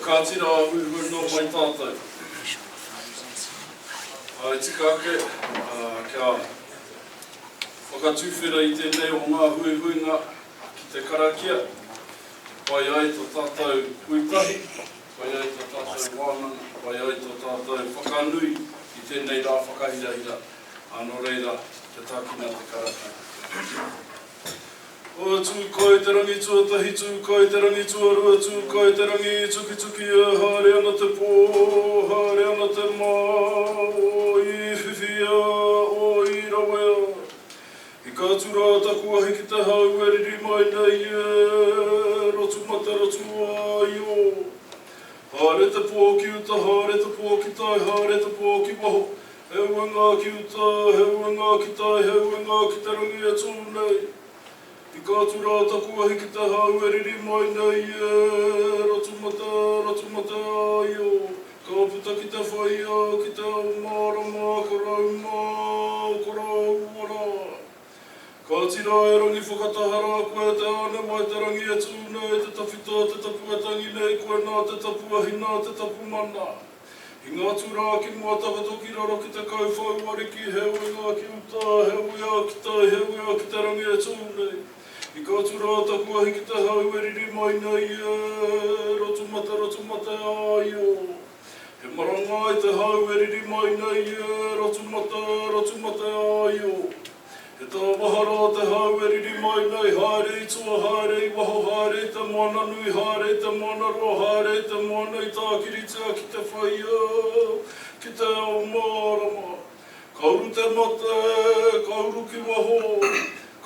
Kātira hui no mai tātou. E tika ake, kia whakatūwhera I tēnei o ngā huinga ki te karakia. Whai ai tō tātou huitahi, whai ai tō tātou wānanga, whai ai tō tātou whakanui I tēnei rā whakahirahira. Anō reira, te tākina te karakia. O tū kai te rangi tuatahi, tū kai te rangi tuarua, tū kai te rangi tuki haere ana te pō, haere ana te mā, o I whiwhia, o I rawea. I kātura takuahi ki te hau eriri mai nei rotu mata rotu ai o. Haere te pō ki uta, haere te pō ki tai, haere te pō ki waho. Heua ngā ki uta, heua ngā ki tai, heua ngā ki te rangi e tū nei. I kātura takuahi ki te hau eriri mai nei rotu mata ai o. Ka puta ki te whaia, ki te au mārama, korau mā, korau ora. Ka tira e rangi whakatahara koe te ane mai te rangi e tū nei, te tawhita, te tapuatangi nei, koe nā te tapuahi nā te tapu mana. I ngā tūrā ki mua takatoki raro ki te kauwhau wariki, heua ngā ki uta, heua ki tai, heua ki te rangi e tū nei. I kātura takuahi ki te hau eriri mai nei rotu mata ai o. He maranga I te hau eriri mai nei rotu mata ai o. He tā wahara te hau eriri mai nei haere I tua, haere I waho, haere I te mana nui, haere I te mana roa, haere I te mana I tākiritia ki te whaia, ki te au mārama. Kauru te mate, kauru ki waho,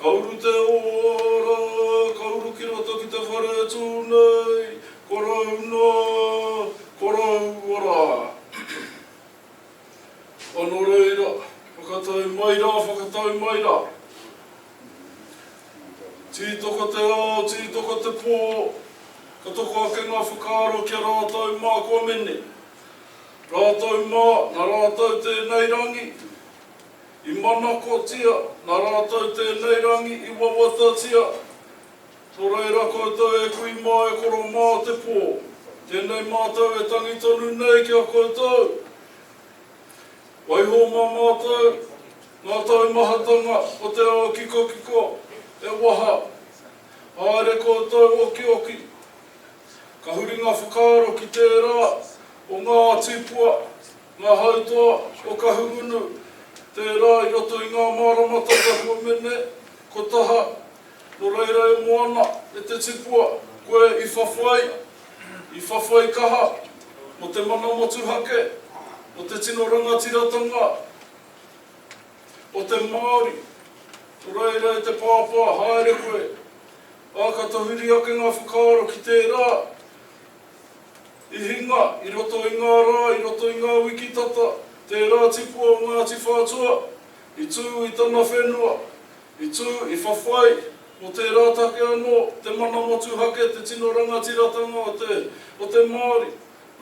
kauru te ora, kauru ki roto ki te whare tūnei, korau nā, korau ora. Anō reira, whakatau mai rā. Tītoka te ao, tītoka te pō, ka toko ake ngā whakaaro kia rātau mā kua mene. Rātau mā, nā rātau tēnei rangi. I manako tia, nā rātau tēnei rangi, I wawata tia. Tō reira koutou e kui mā e koro mā te pō. Tēnei mātou e tangi tonu nei kia koutou. Waiho mā mātou, ngā tau mahatanga o te ao kiko, e waha. Haere koutou oki. Ka huri ngā whakaaro ki tērā o ngā tipua, ngā hautoa o Kahungunu. Tērā I roto I ngā māramata ka kua mene, ko taha, no reira e moana, e te tipua, koe I whawhai kaha, mo te mana motu hake, mo te tino rangatiratanga, o te Māori, no reira e te pāpā, haere koe, a ka tahuri ake ngā whakaaro ki tērā, I hinga, I roto I ngā rā, I roto I ngā wikitata, tērā tipua o Ngāti whātua, I tū I tana whenua, I tū I whawhai, o tērā take anō, te mana motu hake, te tino rangatiratanga o te Māori.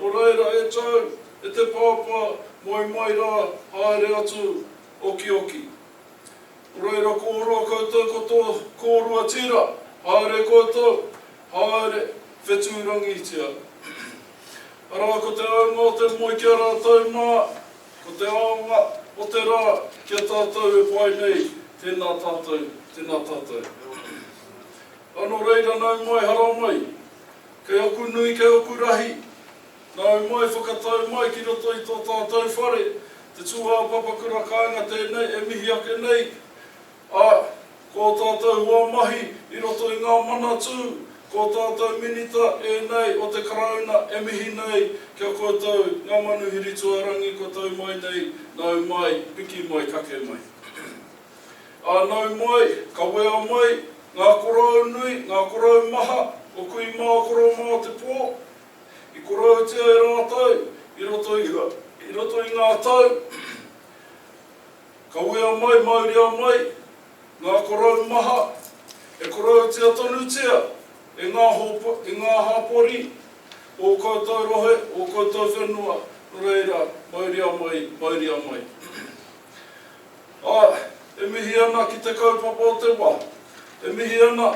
O reira e tau, e te pāpā, mai rā, haere atu, oki. O reira kōrua koutou ko tō kōrua tira, haere koutou, haere whetūrangi tia. Arā ko te aunga o te moi kia rātau mā, ko te aunga o te rā, kia tātou e pai nei, tēnā tātou. Anō reira nau mai hara mai, kei oku nui, kei oku rahi, nau mai whakatau mai ki roto I tō tātou whare, te Tūapapa Kura Kāinga tēnei, e mihi ake nei, ko tātou hua mahi, I roto I ngā mana tū, ko tātou minita e nei o te karauna e mihi nei kia koutou ngā manuhiri tuarangi koutou mai nei nau mai, piki mai, kake mai. Nau mai, ka wea mai, ngā korau nui, ngā korau maha, o kui mā korau mā te pō. I korau tia e rātou, I roto i ngā tau, ka wea mai, maurea mai, ngā korau maha, e korau tia tonu tia, e ngā hapori, o koutou rohe, o koutou whenua, reira, maurea mai, maurea mai. E mihi ana ki te kaupapa o te wā, e mihi ana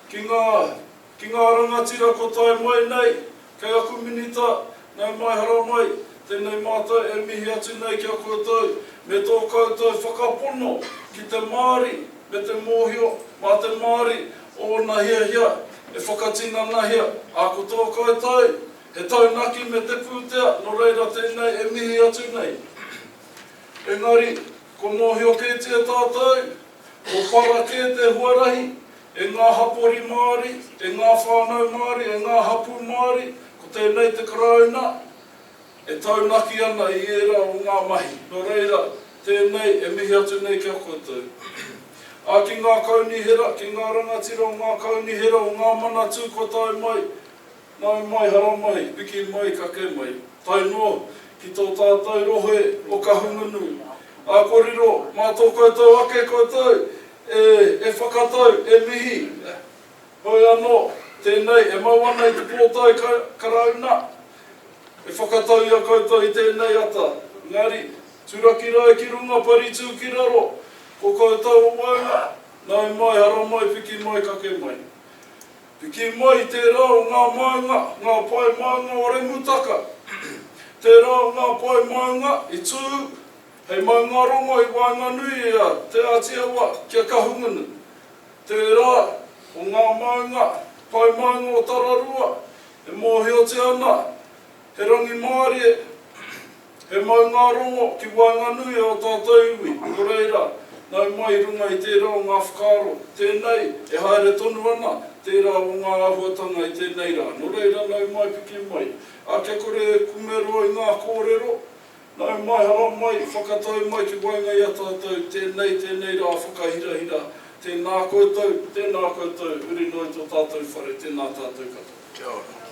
ki ngā rangatira ko tae mai nei, kei aku minita, nei mai hara mai, tēnei mātou e mihi atu nei ki a koutou, me tō koutou whakapono ki te Māori, me te mōhio, mā te Māori, o na hia, e whakatina nahia, a ko tō koutou, he taunaki me te pūtea, no reira tēnei e mihi atu nei. Engari, ko mōhio kei tia tātou, ko para kei te huarahi, e ngā hapori Māori, e ngā whānau Māori, e ngā hapu Māori, ko tēnei te karauna, e taunaki ana i era o ngā mahi. No reira, tēnei e mihi atu nei kia koutou. A ki ngā kaunihera, ki ngā rangatira o ngā kaunihera, o ngā mana tū ko tae mai, nai mai, hara mai, piki mai, kake mai. Tai no, ki tō tātou rohe o Kahungunu. A koriro, mā tō koutou ake koutou, e whakatau, e mihi. Hoi anō, tēnei, e mau ana i te pōtai karauna. E whakatau ia koutou i tēnei ata. Ngari, turaki rai ki runga pari tū ki raro. Ko koutou o waunga, nai mai, hara mai, piki mai, kake mai. Piki mai te rao ngā maunga, ngā pai maunga o Remutaka. Te rao ngā pai maunga i tū, hei maunga rongo i Wainganui ia, te Atiawa kia Kahungunu. Te rā o ngā maunga, pai maunga o Tararua, e mōhio te ana, he rangi Māori, he maunga rongo ki Wainganui o tātou iwi, ko reira, nai mai runga i tērā o ngā whakaro, tēnei, e haere tonu ana, tērā o ngā ahuatanga i tēnei rā. No reira, nai mai piki mai. A kia kore kumero i ngā kōrero, nai mai, hara mai, whakatau mai ki wainga i a tātou, tēnei rā, whakahira, tēnā koutou, uri noi tō tātou whare, tēnā tātou katoa. Kia ora.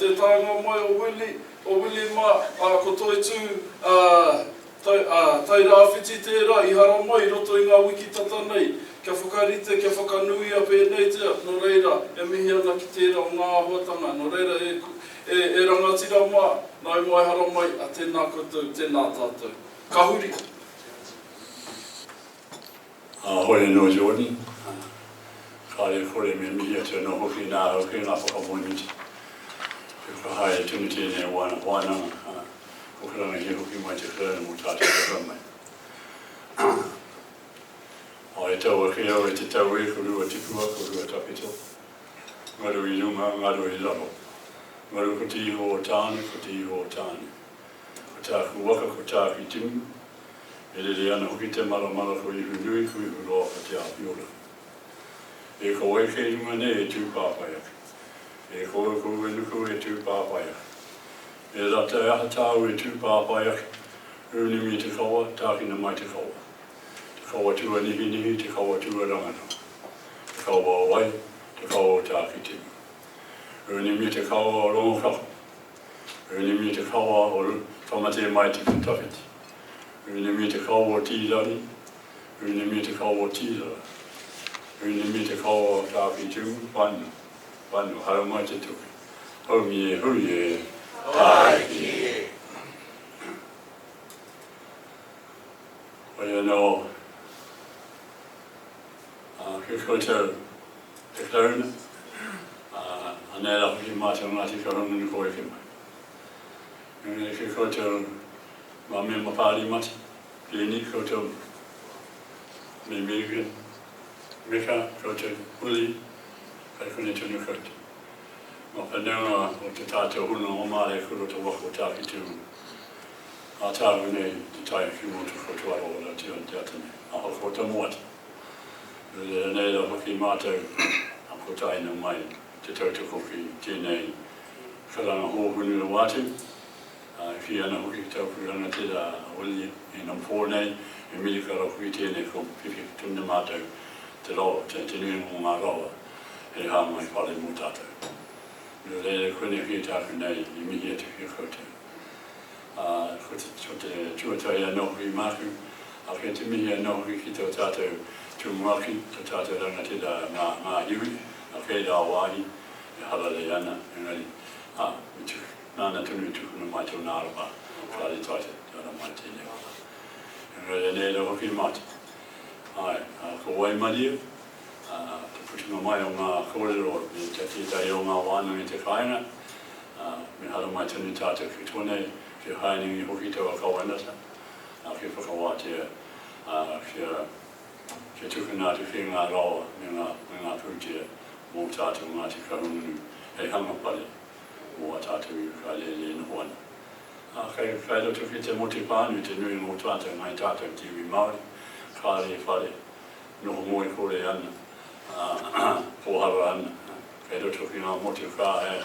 Te tāinga mai o Willi ma, ko toi tū tai rāwhiti tērā i hara mai roto i ngā wiki tata nei, kia whakarite, kia whakanui a pēnei tea, no reira, e mihi ana ki tērā o ngā ahuatanga, no reira e rangatira ma, nai mai hara mai, a tēnā koutou, tēnā tātou. Ka huri. Hoi no Jordan, kāre kore me mihi atu no hoki nā hoki ngā whakamoiniti. Ka hai tunu tēnei wānanga, hokaranga hi hoki mai te whērana mō tātou ka mai. E tau a kea o e te tau e, ko rua tipua, ko rua tapito. Ngaru i runga, ngaru i lalo. Ngaru ko te iho o tāne, ko te iho o tāne. Ko tāku waka, ko tāki timu. E rere ana hoki te maramara ko ihu nui, ko ihu roa ka te apiora. E ko e kei runga ne e tūpapa ake. E koe koe nuku e tūpapa ake. E rata e aha tāu e tūpapa ake. Uni mi te kaua, tākina mai te kaua. Te kaua tua nihi, te kaua tua rangana. Te kaua o wai, te kaua o tāki timu. Uni mi te kaua o rongo kako. Uni mi te kaua o whamate mai te putawhiti. Uni mi te kaua o tīrari. Uni mi te kaua o tīrara. Uni mi te kaua o tāki timu, wanu. Wanu, hara mai te tuki. Hui e, tai ki e. Hoi anō, ki koutou te klauna, anera hoki mātou Ngāti Kahungunu koe ke mai. Ngai ki koutou ma me mapāri mati, pēni koutou me Megan, Mika, Kota, Uli, Kaikune Tunu Kota. Mo Panua, o te tātou huna o Māre kuro te wako tāki tū. A tāru nei, te tai ki motu kotua o la tio te atane. A hoko ta muata. Rere nei la hoki mātou, a kotai na mai, te tautoko ki tēnei wharanga hōhunu na wātu. Ki ana hoki taupuranga te da Uli i nam nei, e mirika rau ki tēnei ko pipi tuna mātou te roa, te nui ngō ngā roa, e hā mai whare mō tātou. Rere koene ki tāku nei, i mihi atu ki koutou. Ko te tuatai anō ki māku, a ke te mihi anō ki tō tātou tūmaki, tō tātou rangati da ngā iwi, a kei rā wāhi, e harare ana, engari, nāna tunu tukuna mai tō nārapa, whare taite, tōna mai tēnei wā. Engari, nei rā hoki māti. Ai, ko wai maria, te putinga mai o ngā kōrero, me te tai o ngā wānanga te kāinga, me hara mai tunu tātou ki tōnei, ki hainengi hoki taua kawanata, ki whakawātea, ki tukuna te whi ngā roa, me ngā pūtea, mō tātou Ngāti Kahungunu, hei hanga pare, mō a tātou i ka lele na hoana. Kei roto ki te moti pānu, te nui mō tātou ngai tātou tiwi Māori, kāre whare, noho moe kore ana, pōhara ana, kei roto ki ngā moti kā e,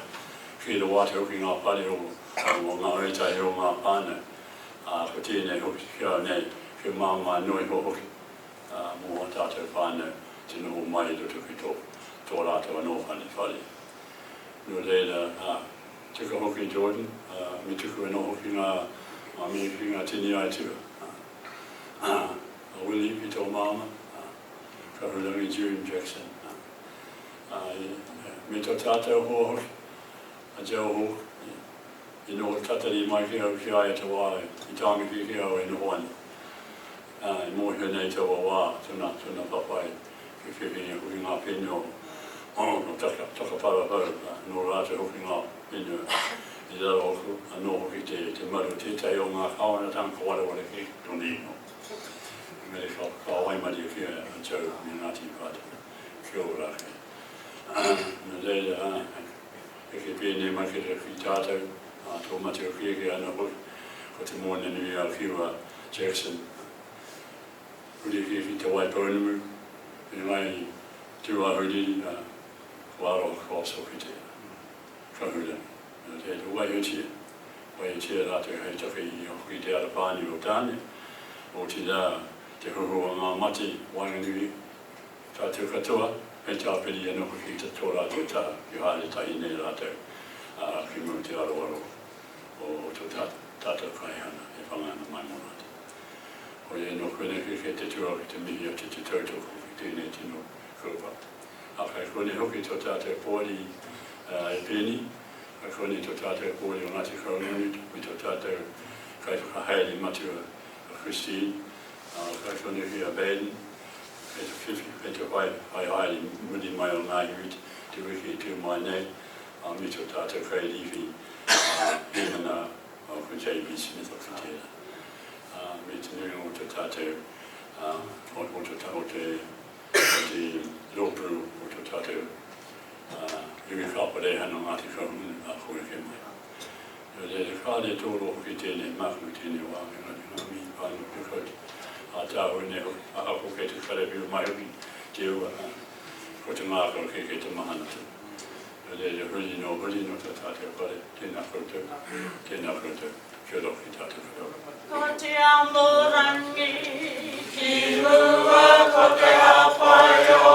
ki ro wate hoki ngā pare o ngā reitai o ngā pāna, ko tēnei hoki kia nei, ki māma noi ho hoki, mō a tātou pāna, te noho mai roto ki tō rātou anō pane whare. No reira, tuka hoki Jordan, me tuku anō hoki ngā tini ai tua. Willie ki tō māma, Kahurangi June Jackson. Me tō tātou hoa hoki, a jau hoki, I no tatari mai ki au ki aia te wā, I tāngi ki au e no hoani. I mōhia nei te wā, tuna papai, ki whiwhinga hoki ngā pēnio, no takapara pau, no rāta hoki ngā pēnio, I raro hoku, no hoki te maru, te tei o ngā kawana tanga kawaraware ki tōni ino. Mele ka waimari ki a tau mi Ngāti pāta, ki o rāke. No reira, e ke pēne mai ki tātou, tō mate o kia ana hoi, ko te mōne nui a Kiwa Jackson. Uri ki te wai paunumu, e mai tūahuri, wāro kōso ki te kahura. Te wai o tia rātou hei take I hoki te arapāni o tāne, o te rā te huhua ngā mate wainganui, tātou katoa, hei tāpiri ana hoki te tō rātou tā, ki haere tai nei rātou, ki mū te aroaro. O tō tātou kaihana e whangana mai morata. O no koene ki te tua ki te mihi o te tautoko ki tēnei tino kūpa. A kai koene hoki tō tātou pōri e pēni, kai koene tō tātou pōri o Ngāti Kahungunu, mi tō tātou kai whakahaere matua a Christine, kai koene ki a Baden, kai te whai haere mudi mai o ngā iwi, te wiki tū mai nei, mi tō tātou kai riwi, Hemana o ko Heperi-Smith o Kura. Me te nui o te tātou, o te rōpuru o te tātou, iwi kāpare hana Ngāti Kahungunu a koe ke mai. Re kāre tōro hoki tēnei māku tēnei wā, ngā mi pānu ki kaut. A tāu ne a ako kei te wharepiu mai hoki, te ua, ko te ngākaro kei te mahanatu. Re huri no te tātou pare, tēnā koutou, kia roki tātou koutou. Ko te amorangi, ki mua ko te hapaio,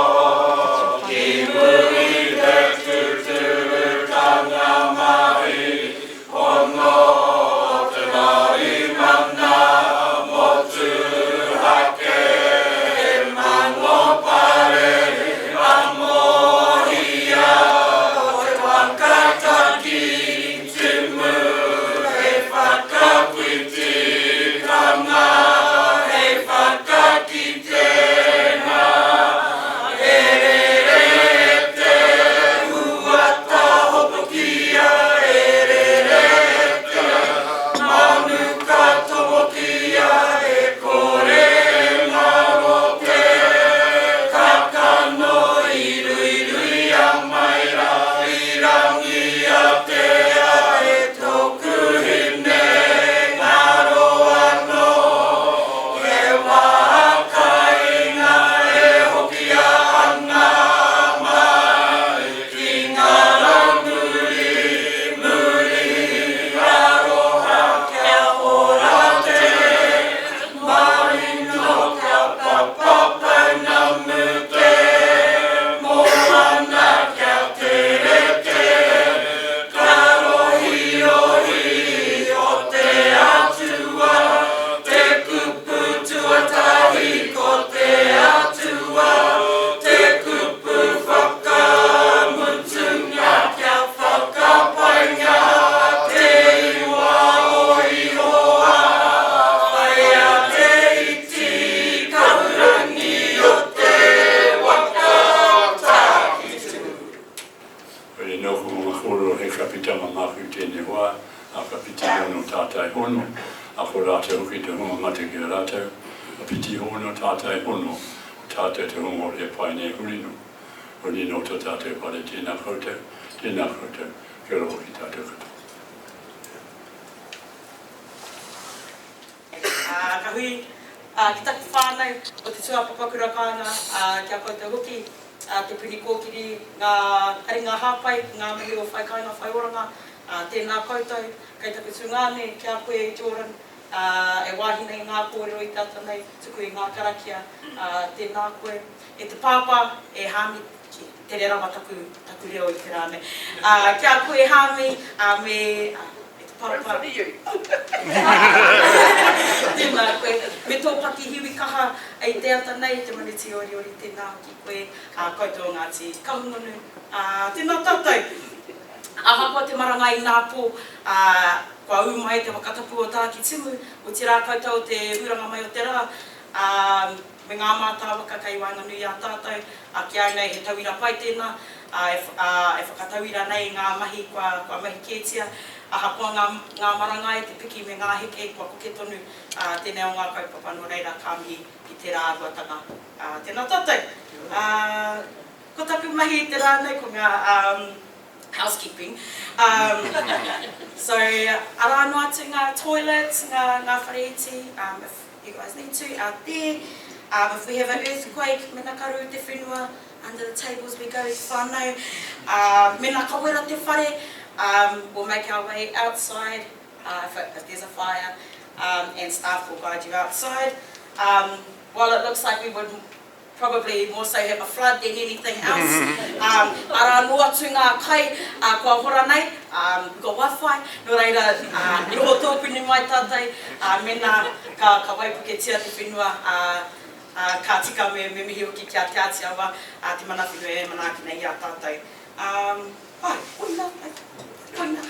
ki muri te tutu tanga mai, ono te mari mana, motu hake, mango pare, amohia, Hei whakakite, mate ki a rātou, a piti hono tātai hono, o tātou te hongo re pai nei hurino, o ni no to tātou pare tēnā koutou, kia ora hoki tātou katoa. Ka hui, ki taku whānau o te Tūapapa Kura Kāinga, kia koutou hoki, te Puni Kōkiri, ngā Kāinga Whai, ngā mihi o Whai Kāinga Whai Oranga, tēnā koutou, kei taku tūngāne, kia koe Jordan, e wāhine i ngā kōrero i tata nei, tuku i ngā karakia, tēnā koe, e te pāpā, e hāmi, te re rawa taku reo i te rāne. Kia koe hāmi, me... Papa. Tēnā koe, me tō paki hiwi kaha ei te ata nei, te maniti ori tēnā ki koe, koutou Ngāti Kahungunu. Tēnā tātou, ahako te maranga i ngā pō, kua umai te wakatapu o tāki timu, o te rā koutou te uranga mai o te rā, me ngā mātā waka kei wainganui a tātou, ki ai nei he tauira pai tēnā, e whakatauira nei ngā mahi kua mahi kētia, ahakoa ngā marangai, te piki me ngā heke, kua koke tonu, tēnei o ngā kaupapa no reira kāmihi ki te rā ruatanga. Tēnā tātou. Ko taku mahi te rā nei, ko ngā housekeeping. So, ara anō atu ngā toilets, ngā whareiti, if you guys need to, out there. If we have an earthquake, mena karu te whenua, under the tables we go i whānau. Mena kawera te whare, we'll make our way outside if there's a fire, and staff will guide you outside. While it looks like we would probably more so have a flood than anything else, ara anō atu ngā kai, kua hora nei, we've got Wi-Fi, no reira, i roho tōpuni mai tātai, mena ka waipuketia te whenua, ka tika me mihi hoki kia te atiawa, te mana whenua e manaki nei a tātou. Hai, koina.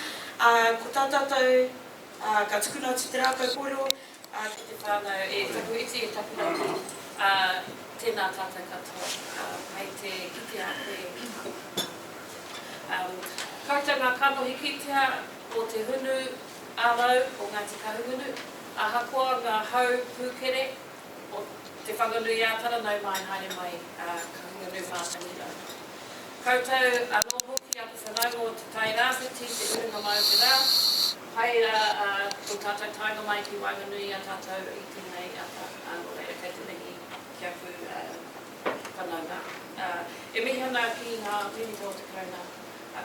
Ko tātou, ka tukuna atu te rākau kōrero, ki te whānau e taku iti e taku nau, tēnā tātou katoa, mei te kitea koe. Koutou ngā kanohi kitea o te hunu ālau o Ngāti Kahungunu, ahakoa ngā hau pūkere o te whanganui ātara nau mai haere mai Kahungunu mātangira. Koutou anō hoki a te whanaunga o te tai rāwhiti, te urunga mai o te rā. Haira ko tātou tainga mai ki Wainganui a tātou i tēnei ata anō reira kei te mihi kia ku whanaunga. E mihi ana ki ngā whenua o te kauna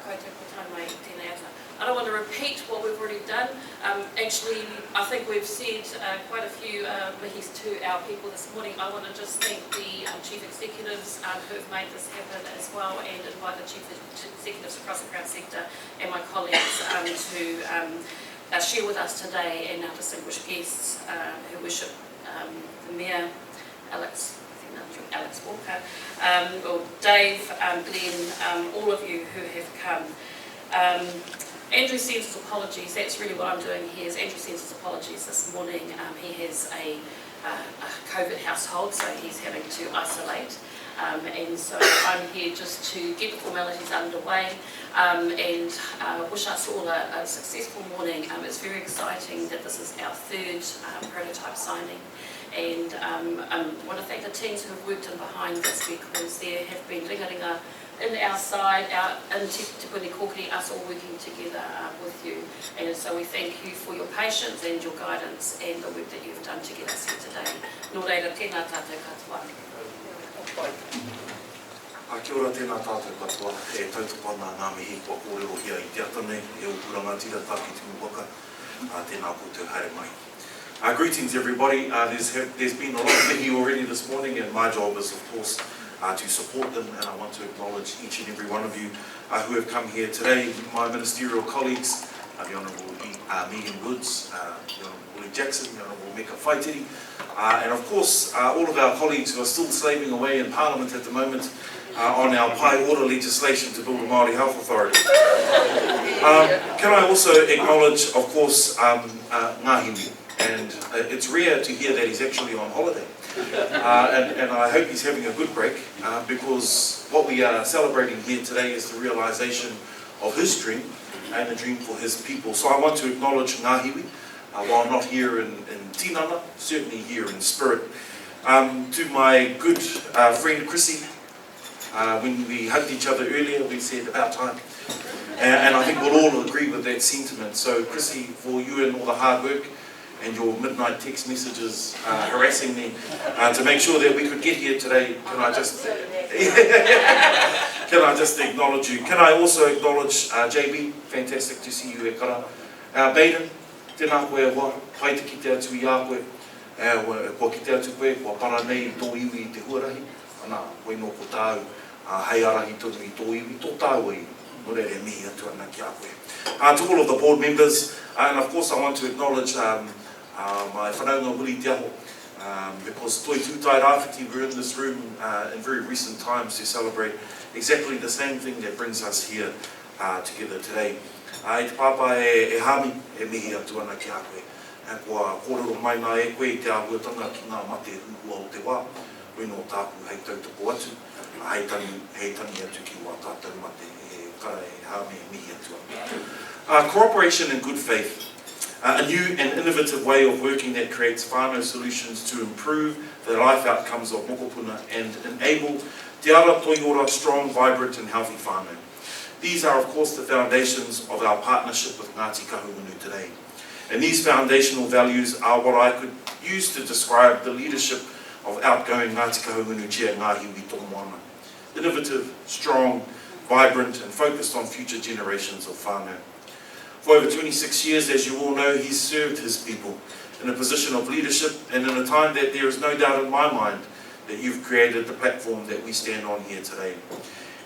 koutou ko tai mai i tēnei ata. I don't want to repeat what we've already done. Actually, I think we've said quite a few mihis to our people this morning. I want to just thank the chief executives who have made this happen as well, and invite the chief executives across the Crown sector and my colleagues to share with us today, and our distinguished guests who worship the Mayor, Alex Walker, or Dave, Glenn, all of you who have come. Andrew sends his apologies. That's really what I'm doing here. Is Andrew sends his apologies this morning. He has a COVID household, so he's having to isolate. And so I'm here just to get the formalities underway and wish us all a successful morning. It's very exciting that this is our third prototype signing. And I want to thank the teams who have worked in behind this, because there have been ringa in our side, in Te Puni Kōkiri, us all working together with you. And so we thank you for your patience and your guidance and the work that you've done to get us here today. Nō reira, tēnā tātou katoa. Kia ora tēnā tātou katoa, e tautoko ana ngā mihi kua kōrero hia i te atanei, e o Kuranga tira tāki tumu waka, tēnā koutou haere mai. Greetings everybody, there's been a lot of mihi already this morning, and my job is of course to support them, and I want to acknowledge each and every one of you who have come here today. My ministerial colleagues, the Honourable Megan Woods, the Honourable Willie Jackson, the Honourable Meka Whaitiri, and of course all of our colleagues who are still slaving away in Parliament at the moment on our Pai Ora legislation to build a Māori Health Authority. Can I also acknowledge, of course, Ngāhiwi, and it's rare to hear that he's actually on holiday. And I hope he's having a good break, because what we are celebrating here today is the realisation of his dream and the dream for his people. So I want to acknowledge Ngāhiwi, while not here in tinana, certainly here in spirit. To my good friend Chrissy, when we hugged each other earlier, we said about time. And I think we'll all agree with that sentiment. So Chrissy, for you and all the hard work and your midnight text messages harassing me to make sure that we could get here today, can I just acknowledge you? Can I also acknowledge JB? Fantastic to see you e kara. Baden, tēnā koe wā, pai te ki te atu I a koe. Kua ki te atu koe, kua para nei tō iwi I te huarahi. Ana, koe no ko tāu, hei arahi tonu I tō iwi, tō tāu I. To all of the board members, and of course I want to acknowledge my whanaunga Willie Diaho, because toi tūtai rāwhiti were in this room in very recent times to celebrate exactly the same thing that brings us here together today. I te papa e hami e mihi atu ana ki a koe. Kua kōrero mai nā e koe I te āhuatanga ki ngā mate hūhua o te wā, koe no tāku hei tautoko atu, hei tangi atu ki wā tātou mate. Cooperation and good faith, a new and innovative way of working that creates whānau solutions to improve the life outcomes of mokopuna and enable te ara toiora strong, vibrant and healthy whānau. These are of course the foundations of our partnership with Ngāti Kahungunu today. And these foundational values are what I could use to describe the leadership of outgoing Ngāti Kahungunu Chair Ngāhiwi Tōmoana. Innovative, strong, vibrant and focused on future generations of whānau. For over 26 years, as you all know, he's served his people in a position of leadership and in a time that there is no doubt in my mind that you've created the platform that we stand on here today.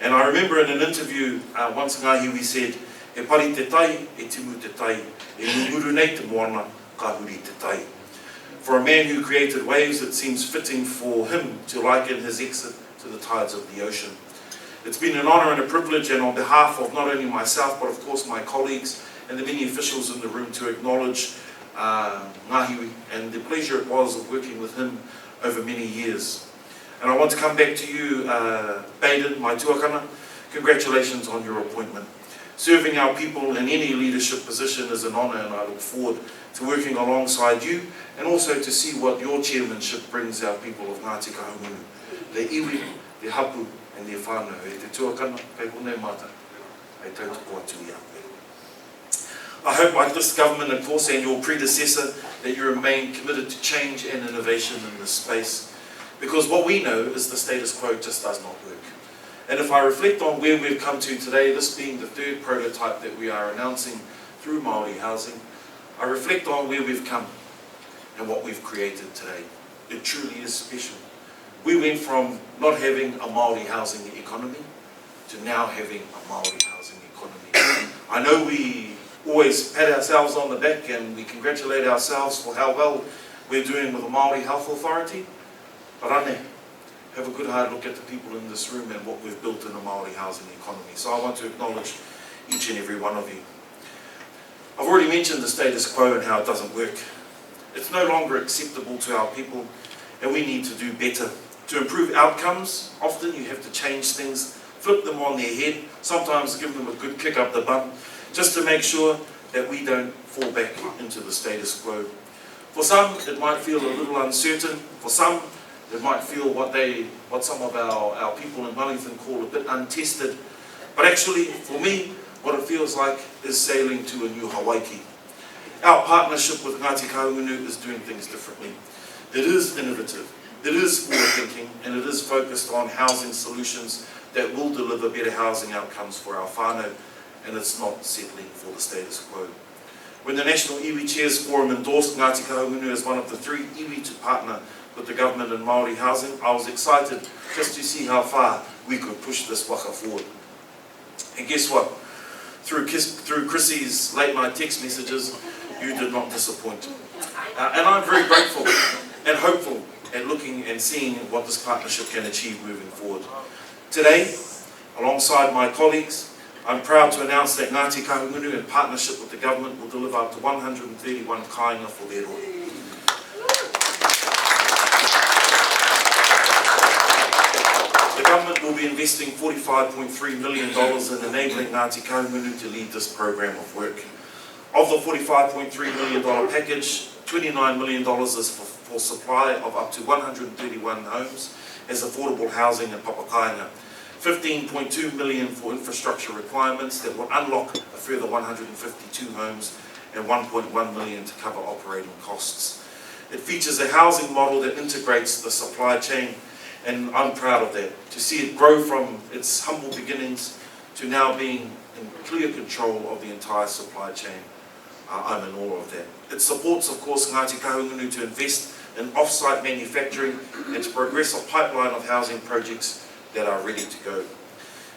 And I remember in an interview, once Ngāhiwi said, e pari te tai, e timu te tai, e munguru nei te moana, ka huri te tai. For a man who created waves, it seems fitting for him to liken his exit to the tides of the ocean. It's been an honour and a privilege, and on behalf of not only myself but of course my colleagues and the many officials in the room, to acknowledge Ngāhiwi and the pleasure it was of working with him over many years. And I want to come back to you, Baden, my tuakana. Congratulations on your appointment. Serving our people in any leadership position is an honour, and I look forward to working alongside you and also to see what your chairmanship brings our people of Ngāti Kahungunu, the iwi, the hapu, and the whānau, e te tuakana, kei konei mata, e tautoko atu I a koe. I hope, like this government, of course, and your predecessor, that you remain committed to change and innovation in this space, because what we know is the status quo just does not work. And if I reflect on where we've come to today, this being the third prototype that we are announcing through Māori Housing, I reflect on where we've come and what we've created today. It truly is special. We went from not having a Māori housing economy to now having a Māori housing economy. I know we always pat ourselves on the back and we congratulate ourselves for how well we're doing with the Māori Health Authority, but ane, have a good hard look at the people in this room and what we've built in a Māori housing economy. So I want to acknowledge each and every one of you. I've already mentioned the status quo and how it doesn't work. It's no longer acceptable to our people, and we need to do better. To improve outcomes, often you have to change things, flip them on their head, sometimes give them a good kick up the bum, just to make sure that we don't fall back into the status quo. For some, it might feel a little uncertain. For some, it might feel what some of our people in Wellington call a bit untested. But actually, for me, what it feels like is sailing to a new Hawaii. Our partnership with Ngāti Kahungunu is doing things differently. It is innovative. It is forward-thinking, and it is focused on housing solutions that will deliver better housing outcomes for our whānau, and it's not settling for the status quo. When the National Iwi Chairs Forum endorsed Ngāti Kahungunu as one of the 3 iwi to partner with the government in Māori housing, I was excited just to see how far we could push this waka forward. And guess what? Through Chrissy's late night text messages, you did not disappoint. And I'm very grateful and hopeful and looking and seeing what this partnership can achieve moving forward. Today, alongside my colleagues, I'm proud to announce that Ngāti Kahungunu, in partnership with the government, will deliver up to 131 kāinga for their roi. The government will be investing $45.3 million in enabling Ngāti Kahungunu to lead this program of work. Of the $45.3 million package, $29 million is for supply of up to 131 homes as affordable housing in Kāinga. $15.2 million for infrastructure requirements that will unlock a further 152 homes, and $1.1 million to cover operating costs. It features a housing model that integrates the supply chain, and I'm proud of that. To see it grow from its humble beginnings to now being in clear control of the entire supply chain, I'm in awe of that. It supports, of course, Ngāti Kahungunu to invest in off-site manufacturing and to progress a pipeline of housing projects that are ready to go.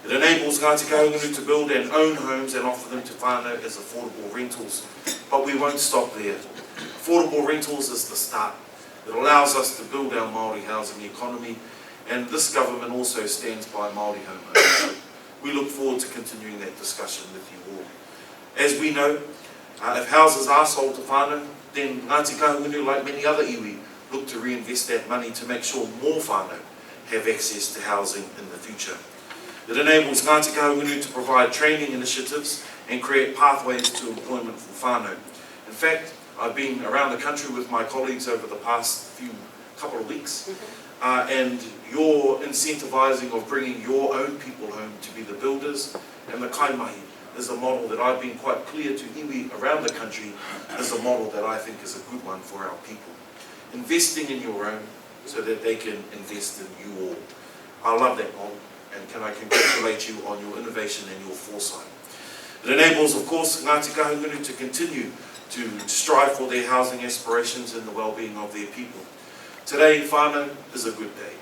It enables Ngāti Kahungunu to build and own homes and offer them to whānau as affordable rentals. But we won't stop there. Affordable rentals is the start. It allows us to build our Māori housing economy, and this government also stands by Māori home ownership. We look forward to continuing that discussion with you all. As we know, if houses are sold to whānau, then Ngāti Kahungunu, like many other iwi, look to reinvest that money to make sure more whānau have access to housing in the future. It enables Ngāti Kahungunu to provide training initiatives and create pathways to employment for whānau. In fact, I've been around the country with my colleagues over the past couple of weeks, and your incentivising of bringing your own people home to be the builders and the kaimahi is a model that I've been quite clear to iwi around the country is a model that I think is a good one for our people. Investing in your own so that they can invest in you all. I love that model, and can I congratulate you on your innovation and your foresight. It enables, of course, Ngāti Kahungunu to continue to strive for their housing aspirations and the well-being of their people. Today, whānau is a good day.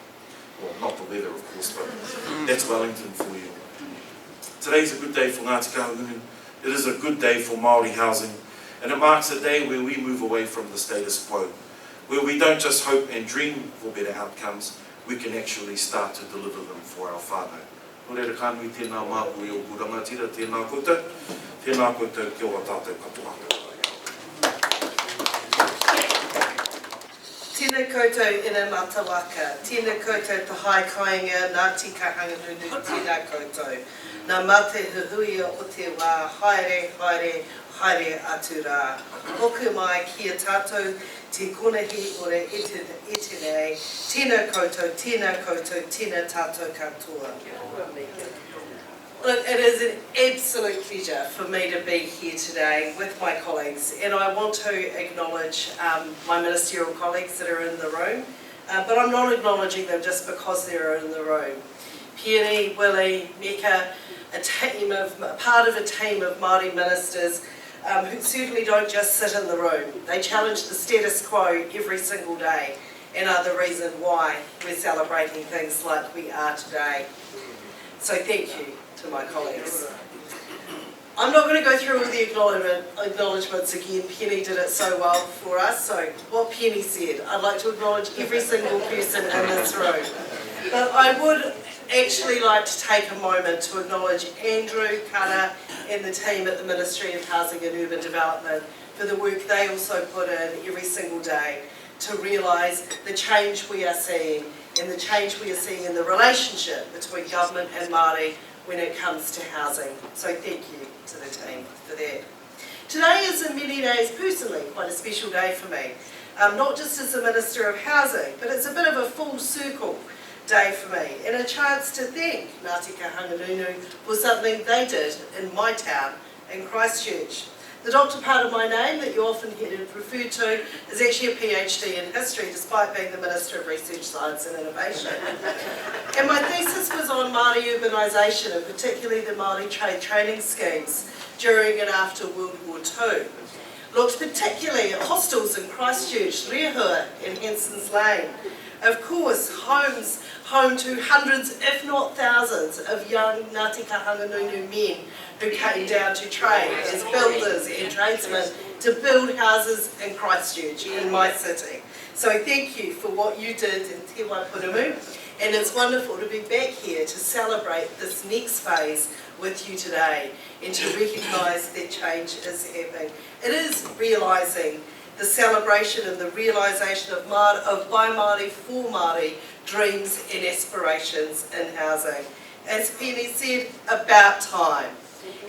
Well, not the weather, of course, but that's Wellington for you. Today's a good day for Ngāti Kahungunu. It is a good day for Māori housing, and it marks a day where we move away from the status quo, where we don't just hope and dream for better outcomes, we can actually start to deliver them for our whānau. Nō reira kānui tēnā māpui o Purangatira, tēnā koutou, kia ora tātou katoa. Tēnā koutou ina matawaka, tēnā koutou te Whai Kāinga, Ngāti Kahungunu, tēnā koutou. Nā mate huhuia o te wā, haere, haere, haere atu rā. Hoku mai kia tātou te konahi o re ete nei, tēnā koutou, tēnā tātou katoa. Look, it is an absolute pleasure for me to be here today with my colleagues, and I want to acknowledge my ministerial colleagues that are in the room, but I'm not acknowledging them just because they're in the room. Puni, Willie, Meka, part of a team of Māori ministers who certainly don't just sit in the room. They challenge the status quo every single day and are the reason why we're celebrating things like we are today. So thank you to my colleagues. I'm not going to go through all the acknowledgements again. Penny did it so well for us. So what Penny said, I'd like to acknowledge every single person in this room. But I would actually like to take a moment to acknowledge Andrew, Kura and the team at the Ministry of Housing and Urban Development for the work they also put in every single day to realise the change we are seeing and the change we are seeing in the relationship between government and Māori when it comes to housing. So thank you to the team for that. Today is in many ways personally quite a special day for me. Not just as the Minister of Housing, but it's a bit of a full circle day for me and a chance to thank Ngāti Kahungunu for something they did in my town, in Christchurch. The doctor part of my name that you often hear referred to is actually a PhD in history, despite being the Minister of Research, Science and Innovation. And my thesis was on Māori urbanisation, and particularly the Māori trade training schemes during and after World War II. Looked particularly at hostels in Christchurch, Rehua and Henson's Lane. Of course, homes home to hundreds, if not thousands, of young Ngāti Kahungunu men who came down to trade as builders and tradesmen to build houses in Christchurch, in my city. So thank you for what you did in Te Waipounamu, and it's wonderful to be back here to celebrate this next phase with you today and to recognise that change is happening. It is realising the celebration and the realisation of by Māori for Māori dreams and aspirations in housing. As Penny said, about time.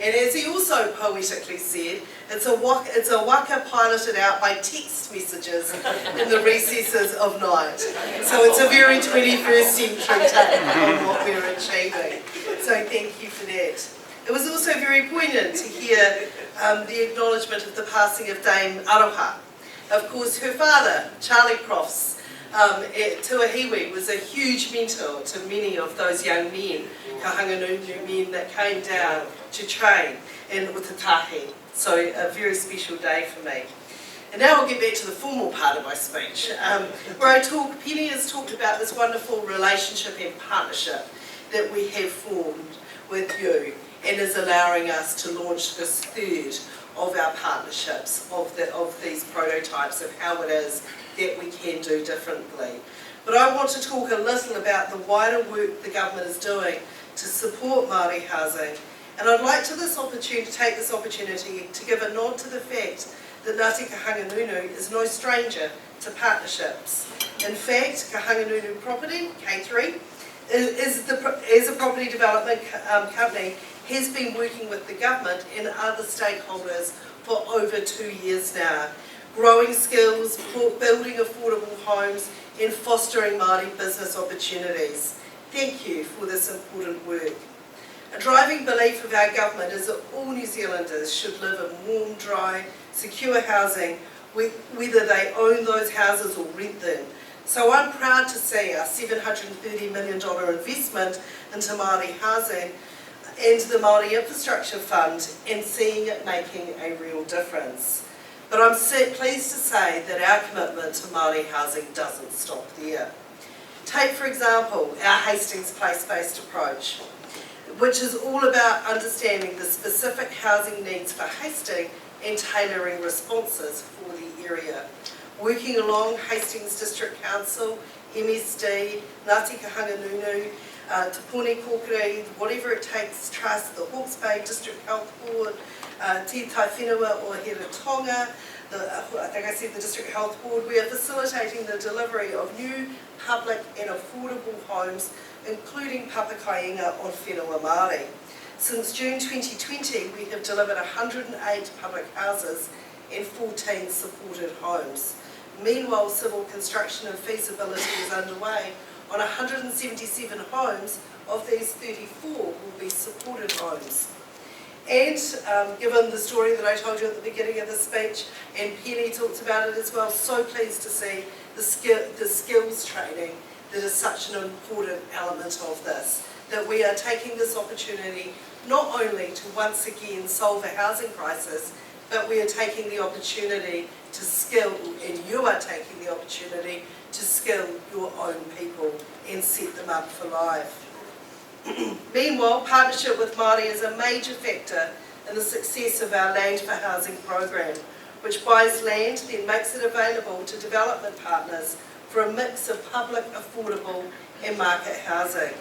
And as he also poetically said, it's a waka piloted out by text messages in the recesses of night. So it's a very 21st century take on what we're achieving. So thank you for that. It was also very poignant to hear the acknowledgement of the passing of Dame Aroha. Of course, her father, Charlie Crofts, Tuahiwi, was a huge mentor to many of those young men, Kahungunu men that came down to train in Utatahi. So a very special day for me. And now we'll get back to the formal part of my speech, where Penny has talked about this wonderful relationship and partnership that we have formed with you, and is allowing us to launch this third of our partnerships, of these prototypes of how it is that we can do differently. But I want to talk a little about the wider work the government is doing to support Māori housing. And I'd like to take this opportunity to give a nod to the fact that Ngāti Kahungunu is no stranger to partnerships. In fact, Kahungunu Property, K3, as a property development company, has been working with the government and other stakeholders for over 2 years now, growing skills, building affordable homes and fostering Māori business opportunities. Thank you for this important work. A driving belief of our government is that all New Zealanders should live in warm, dry, secure housing, whether they own those houses or rent them. So I'm proud to see our $730 million investment into Māori housing and the Māori Infrastructure Fund, and seeing it making a real difference. But I'm pleased to say that our commitment to Māori housing doesn't stop there. Take, for example, our Hastings place-based approach, which is all about understanding the specific housing needs for Hastings and tailoring responses for the area. Working along Hastings District Council, MSD, Ngāti Kahungunu, to Puni Kōkiri, whatever it takes, Trust, the Hawke's Bay District Health Board, Te Tai Whenua or Hiratonga, I think I said the District Health Board, we are facilitating the delivery of new public and affordable homes, including Papa Kāinga on Whenua Māori. Since June 2020, we have delivered 108 public houses and 14 supported homes. Meanwhile, civil construction and feasibility is underway on 177 homes. Of these, 34 will be supported homes. And given the story that I told you at the beginning of the speech, and Penny talked about it as well, so pleased to see the skills training that is such an important element of this, that we are taking this opportunity not only to once again solve a housing crisis, but we are taking the opportunity to skill, and you are taking the opportunity to skill your own people and set them up for life. Meanwhile, partnership with Māori is a major factor in the success of our Land for Housing program, which buys land, then makes it available to development partners for a mix of public, affordable and market housing.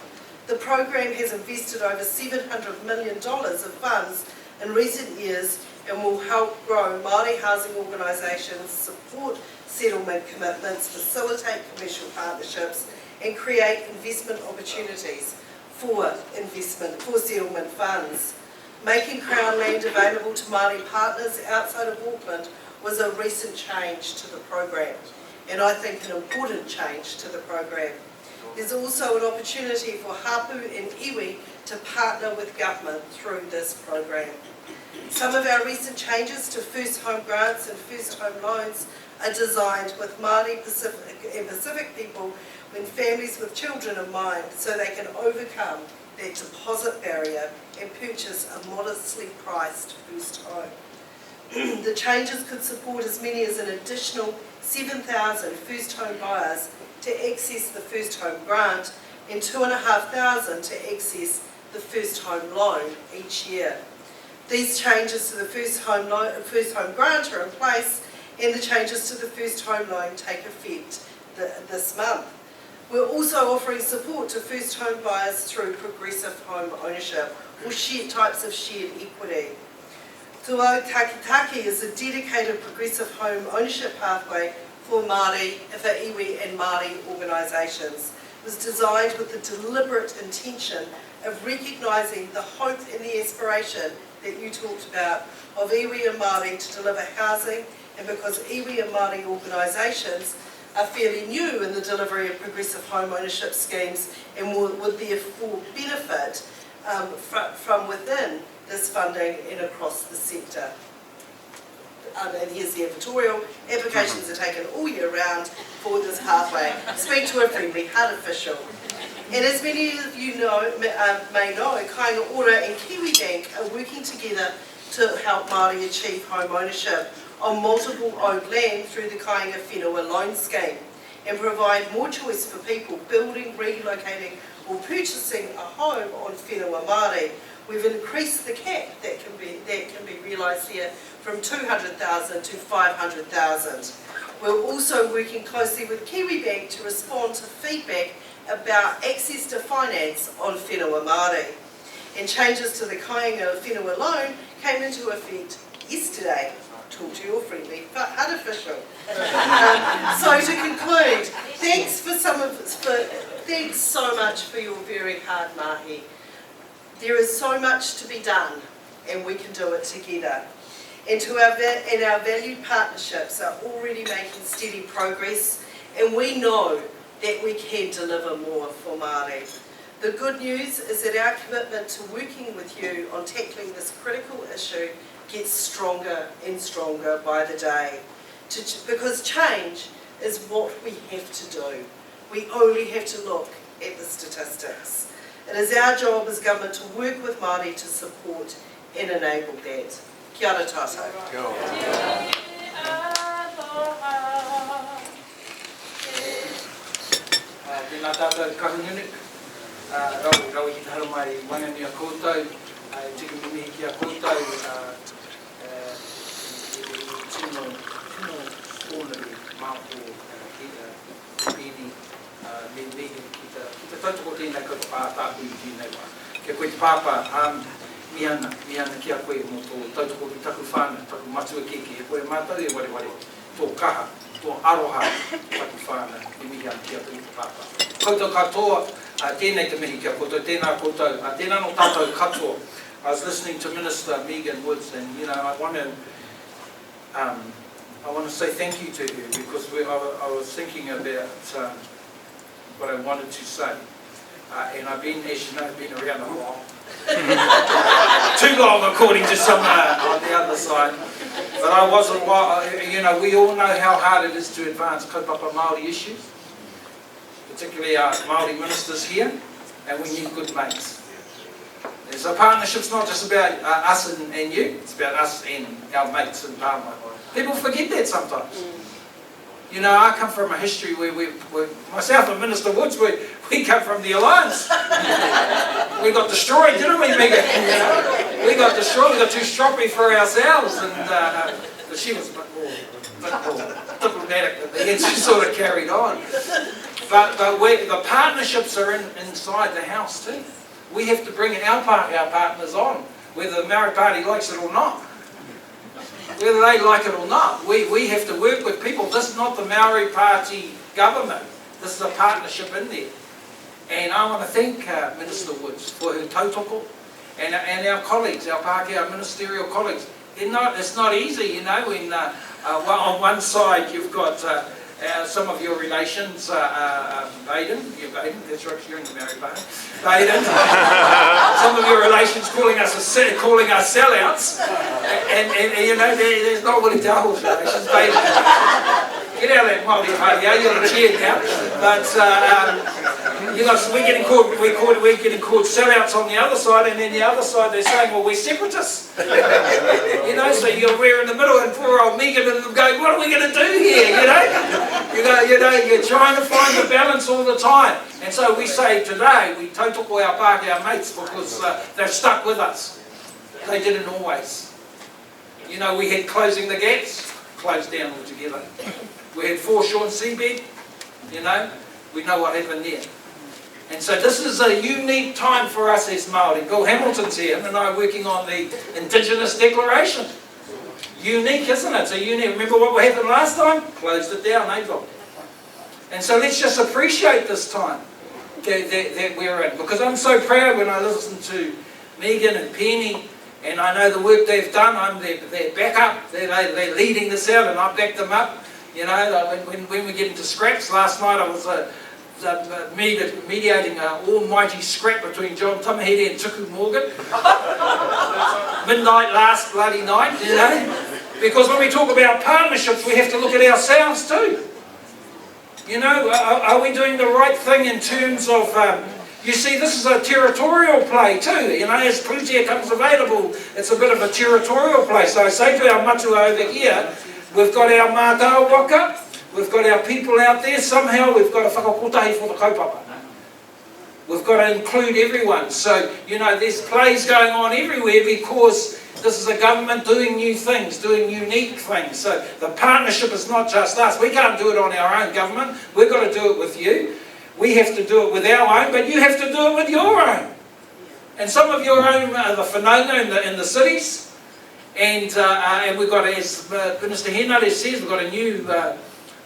The program has invested over $700 million of funds in recent years and will help grow Māori housing organisations, support settlement commitments, facilitate commercial partnerships and create investment opportunities for settlement funds. Making Crown land available to Māori partners outside of Auckland was a recent change to the program, and I think an important change to the program. There's also an opportunity for Hapu and Iwi to partner with government through this program. Some of our recent changes to first home grants and first home loans are designed with Māori and Pacific people when families with children in mind, so they can overcome that deposit barrier and purchase a modestly priced first home. The changes could support as many as an additional 7,000 first home buyers to access the first home grant and 2,500 to access the first home loan each year. These changes to the first home grant are in place, and the changes to the first home loan take effect this month. We're also offering support to first home buyers through progressive home ownership or types of shared equity. Tūapapa is a dedicated progressive home ownership pathway for Māori, for iwi and Māori organisations. It was designed with the deliberate intention of recognising the hope and the aspiration that you talked about of iwi and Māori to deliver housing, and because iwi and Māori organisations are fairly new in the delivery of progressive home ownership schemes and would therefore benefit from within this funding and across the sector. And here's the editorial. Applications are taken all year round for this pathway. Speak to a friendly heart official. And as many of you may know, Kāinga Ora and Kiwi Bank are working together to help Māori achieve home ownership on multiple owned land through the Kāinga Whenua loan scheme and provide more choice for people building, relocating or purchasing a home on whenua Māori. We've increased the cap that can be realised here from 200,000 to 500,000. We're also working closely with Kiwi Bank to respond to feedback about access to finance on whenua Māori. And changes to the Kāinga Whenua loan came into effect yesterday. Talk to your friendly but unofficial. So to conclude, thanks so much for your very hard mahi. There is so much to be done, and we can do it together. And our valued partnerships are already making steady progress, and we know that we can deliver more for Māori. The good news is that our commitment to working with you on tackling this critical issue gets stronger and stronger by the day. Because change is what we have to do. We only have to look at the statistics. It is our job as government to work with Māori to support and enable that. Kia ora tātou. Kia ora. Tēnā tātou kahungunu. Rau i haro mai wangani a koutou. Tiki mihi ki a koutou. Tino kōnari māpo pēni me ki te tautoko tēnei kaupapa tāpui tēnei wā. Kia koe te pāpā miana ki a koe mo tō tautoko ki taku whāna, taku matua keke, e koe mātau e ware, tō kaha, tō aroha taku whāna, e mihi ana ki a koe te pāpā. Koutou katoa, tēnei te mihi ki a koutou, tēnā koutou, tēnā no tātou katoa. I was listening to Minister Megan Woods, and I want to say thank you to her, because I was thinking about what I wanted to say, and I've been, as you know, around a while. Too long, according to some on the other side. But I was a while. We all know how hard it is to advance kaupapa Māori issues, particularly our Māori ministers here, and we need good mates. And so partnership's not just about us and you, it's about us and our mates and Parma. People forget that sometimes. I come from a history where myself and Minister Woods, we come from the Alliance. We got destroyed, didn't we, Megan? We got destroyed, we got too stroppy for ourselves, and she was a bit more diplomatic at the end, she sort of carried on. But the partnerships are inside the house too. We have to bring our partners on, whether the Maori Party likes it or not. Whether they like it or not, we have to work with people. This is not the Maori Party government. This is a partnership in there. And I want to thank Minister Woods for her tautoko and our colleagues, our Pākehā, our ministerial colleagues. It's not easy, when on one side you've got some of your relations, Baden, that's right, you're in the Maori Party. Baden, some of your relations calling us sellouts, and there's not really double relations. Baden, get out of that Māori Party, you're the chair now. But we're getting called sellouts on the other side, and then the other side they're saying, well, we're separatists. So we're in the middle, and poor old Megan and them going, what are we going to do here? You're trying to find the balance all the time. And so we say today, we tautoko our Pākehā mates because they've stuck with us. They didn't always. We had closing the gaps, closed down altogether. We had foreshore and seabed, we know what happened there. And so this is a unique time for us as Māori. Bill Hamilton's here, and I are working on the Indigenous Declaration. Unique, isn't it? So unique. Remember what happened last time? Closed it down, Bill? And so let's just appreciate this time that we're in. Because I'm so proud when I listen to Megan and Penny And I know the work they've done. I'm their backup. They're leading this out, and I back them up. You know, when we get into scraps, last night I was mediating an almighty scrap between John Tamahiri and Tuku Morgan. Midnight last bloody night, you know. Because when we talk about partnerships, we have to look at ourselves too. You know, are we doing the right thing in terms of... you see, this is a territorial play too. You know, as Pūtea comes available, it's a bit of a territorial play. So I say to our matua over here, we've got our mātau waka, we've got our people out there, somehow we've got a whakakotahi for the kaupapa. We've got to include everyone. So, you know, there's plays going on everywhere because this is a government doing new things, doing unique things. So the partnership is not just us. We can't do it on our own, government. We've got to do it with you. We have to do it with our own, but you have to do it with your own. And some of your own, the whanaunga in the cities. And we've got, as Minister Henare says, we've got a new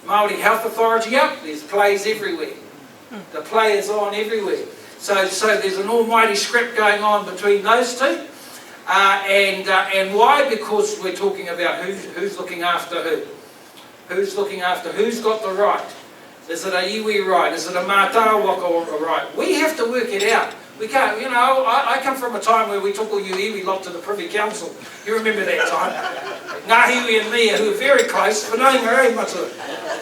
Māori Health Authority up. There's plays everywhere. The play is on everywhere. So there's an almighty script going on between those two. And why? Because we're talking about who's looking after who. Who's looking after who's got the right. Is it a iwi right? Is it a mātau waka right? We have to work it out. We can't, you know, I come from a time where we took all you iwi lot to the Privy Council. You remember that time? Ngāhiwi and me, who were very close, whanaunga, eh, matua.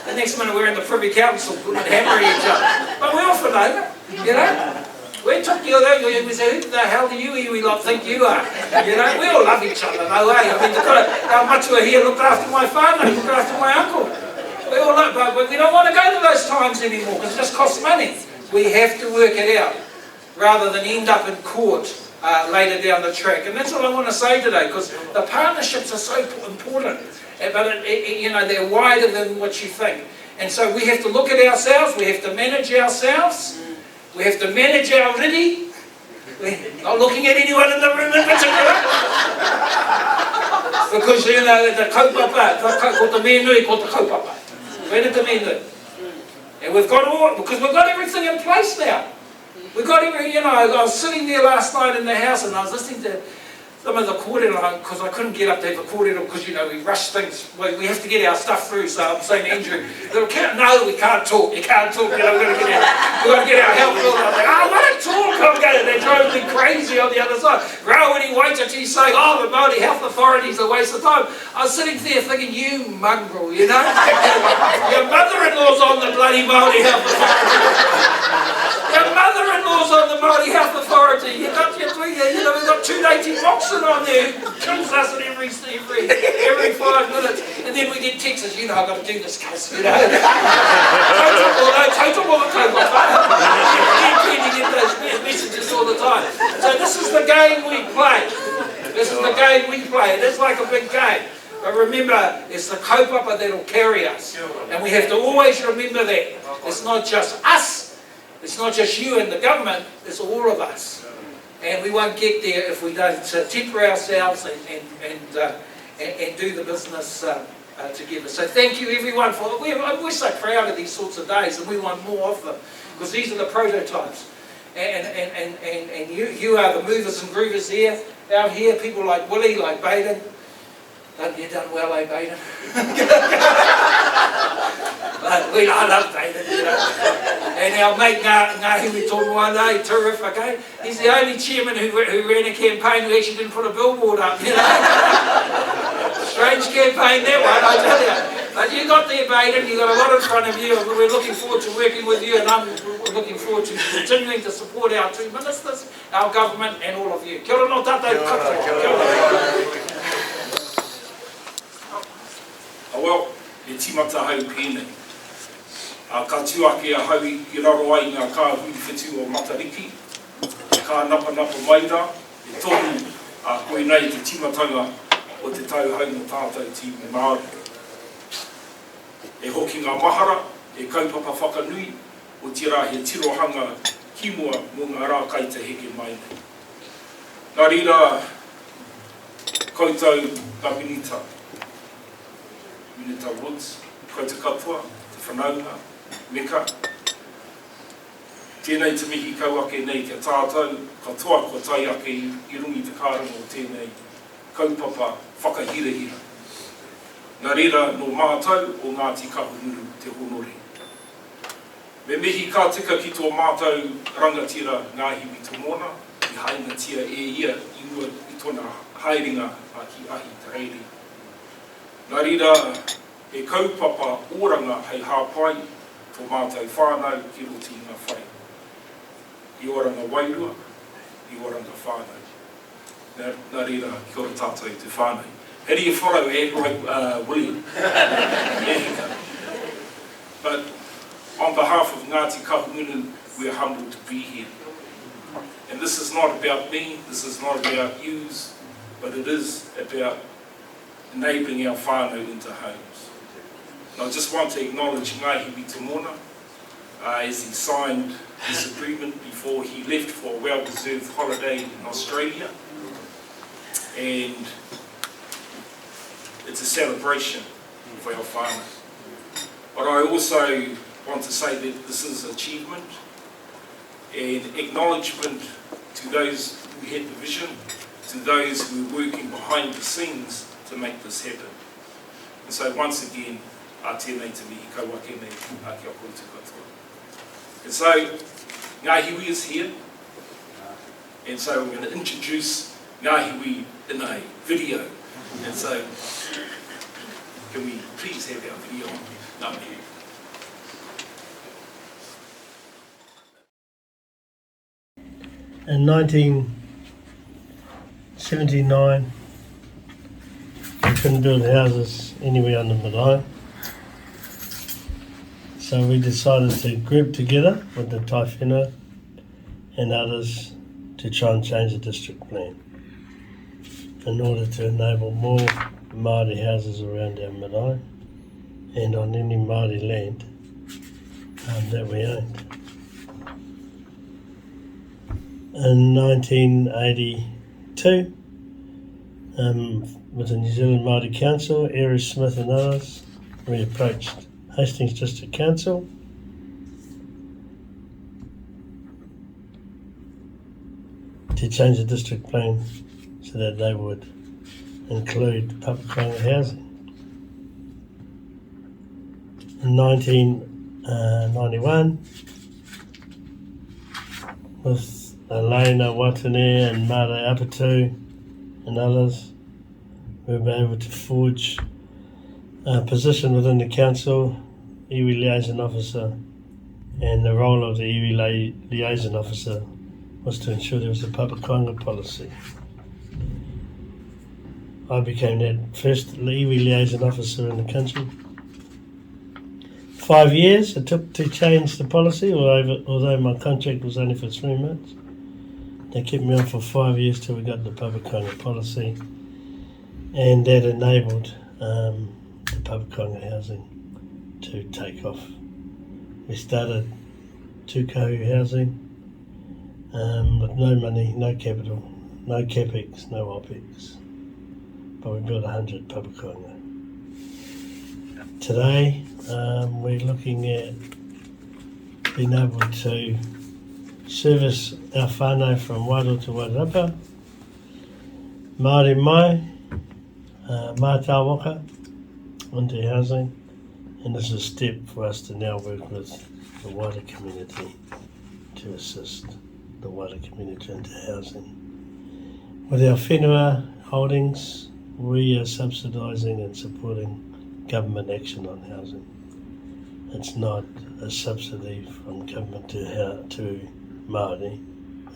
The next minute we're in the Privy Council, hammering each other. But we're all whanaunga, you know? We took you there, we said, who the hell do you iwi lot think you are? You know, we all love each other, no way. I mean, our matua here looked after my father, looked after my uncle. We all know, but we don't want to go to those times anymore because it just costs money. We have to work it out rather than end up in court later down the track. And that's what I want to say today, because the partnerships are so important. But, you know, they're wider than what you think. And so we have to look at ourselves, we have to manage ourselves, we have to manage our riri. We're not looking at anyone in the room in particular. Because, you know, the kaupapa, ko te menui, ko te kaupapa. And we've got all, because we've got everything in place now. We've got everything, you know, I was sitting there last night in the house and I was listening to some of the kōrero, because I couldn't get up to have a kōrero because, you know, we rush things. We have to get our stuff through, so I'm saying to Andrew, no, we can't talk, you can't talk, you know, we've got to get our health bill. I was like, I want to talk, I'm going. They drove me crazy on the other side. Rawiri Waititi saying, oh, the Māori Health Authority's a waste of time. I was sitting there thinking, you mongrel, you know? Your mother-in-law's on the bloody Māori Health Authority. Your mother-in-law's on the Māori Health Authority. You know, we've got 280 Moxon on there who kills us at every 5 minutes. And then we get texts, you know, I've got to do this case, you know. Total or the you get those messages all the time. So this is the game we play. This is the game we play. It is like a big game. But remember, it's the kaupapa that'll carry us. And we have to always remember that. It's not just us. It's not just you and the government, it's all of us. And we won't get there if we don't temper ourselves and do the business together. So thank you everyone for, we're so proud of these sorts of days and we want more of them. Because these are the prototypes. And you are the movers and groovers here, out here, people like Willie, like Baden. You done well, eh, Baden? I love Baden, you know. And our mate Ngāti we talked one day, terrific, eh? He's the only chairman who ran a campaign who actually didn't put a billboard up, you know. Strange campaign that one, I tell you. But you got there, Baden, you got a lot in front of you, and we're looking forward to working with you, and I'm looking forward to continuing to support our two ministers, our government, and all of you. Kia ora no tātou katoa. Kia ora. Well, e timata hau pēnei. Ka tuake a hau I raro ai ngā kāhui whetu o Matariki. Ka napa maira, e tonu a koe nei te timatanga o te tau hau no tātou tīme Māori. E hoki ngā mahara, e kaupapa whakanui, o tira he tirohanga kimua mō ngā rā kai te heke mai nei. Nā rira, koutou ka minita. Minita Woods, koe te katoa, te whanaunga, meka. Tēnei te mihi kauake nei te tātou, katoa ko tai ake I rungi te kārango o tēnei kaupapa whakahirahira. Nā reira no mātou o Ngāti Kahungunu te honore. Me mihi ka tika ki tō mātou rangatira ngāhiwi tōmona, i haingatia e ia i ua i tōna haeringa a ki ahi te reiri. Nā reira e kaupapa oranga hei hāpai tō mātou whānau ki roti ngā whai. I oranga wairua, i oranga whānau. Nā reira, kia ora tātou te whānau. Heri e whorau e William. But on behalf of Ngāti Kahungunu, we are humbled to be here. And this is not about me, this is not about yous, but it is about enabling our whānau into homes. And I just want to acknowledge Ngāhiwi Tamona as he signed this agreement before he left for a well-deserved holiday in Australia. And it's a celebration for our whānau. But I also want to say that this is achievement and acknowledgement to those who had the vision, to those who were working behind the scenes to make this happen. And so once again, tēnei te mihi kauake nei kia koutu katoa. And so, Ngāhiwi is here, and so we're going to introduce Ngāhiwi in a video. And so, can we please have our video on? Nā mihi. In 1979, we couldn't build houses anywhere on the marae. So we decided to group together with the tai whenua and others to try and change the district plan in order to enable more Māori houses around our marae and on any Māori land that we owned. In 1982, with the New Zealand Māori Council, Heperi-Smith and others, we approached Hastings District Council to change the district plan so that they would include Kāinga housing. In 1991, with Elena Watane and Mare Apatu and others, we were able to forge a position within the council, Iwi Liaison Officer, and the role of the Iwi Liaison Officer was to ensure there was a Kāinga policy. I became that first Iwi Liaison Officer in the country. 5 years it took to change the policy, although my contract was only for 3 months. They kept me on for 5 years till we got the Kāinga policy, and that enabled the Kāinga housing to take off. We started two-kahu housing with no money, no capital, no capex, no opex, but we built 100 Kāinga. Today we're looking at being able to service our whānau from Wairua to Wairarapa, Māori mai, Mātāwaka, into housing, and this is a step for us to now work with the wider community to assist the wider community into housing. With our whenua holdings, we are subsidising and supporting government action on housing. It's not a subsidy from government to Māori,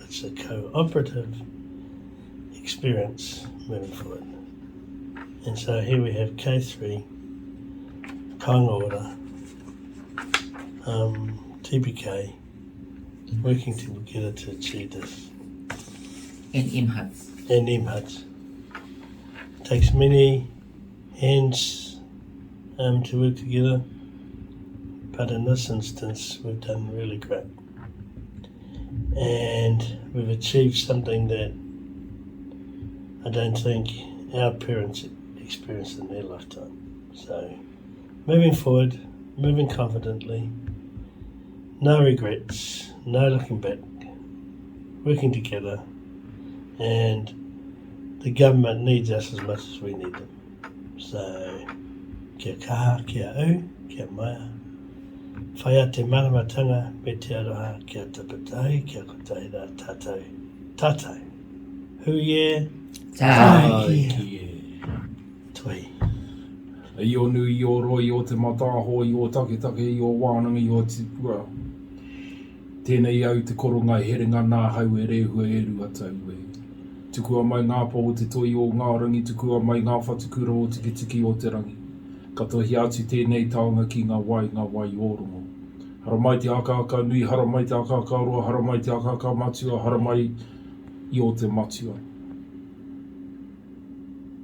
it's a cooperative experience moving forward. And so here we have K3, Kāinga TPK, working together to achieve this. And MHUDs. And MHUDs. It takes many hands to work together, but in this instance we've done really great. And we've achieved something that I don't think our parents experienced in their lifetime. So, moving forward, moving confidently, no regrets, no looking back, working together, and the government needs us as much as we need them. So, kia kaha, kia au, kia maia. Whaia te maramatanga me te aroha kia tapatahi, kia kotahi rā tātou. Tātou. Huie. Tākie. Tui. I o nui, i o roi, i o te mataho, i o take, i o wānanga, i o tipua. Tēnei au te korongai herenga nā hau e rehua e rua tau e. Tukua mai ngā pō o te toi o ngā rangi, tukua mai ngā whatukura o tiki o te rangi. Katohi atu tēnei taonga ki ngā wai orongo. Hara mai te aka nui, hara mai te aka roa, hara mai te aka matua, hara mai i o te matua.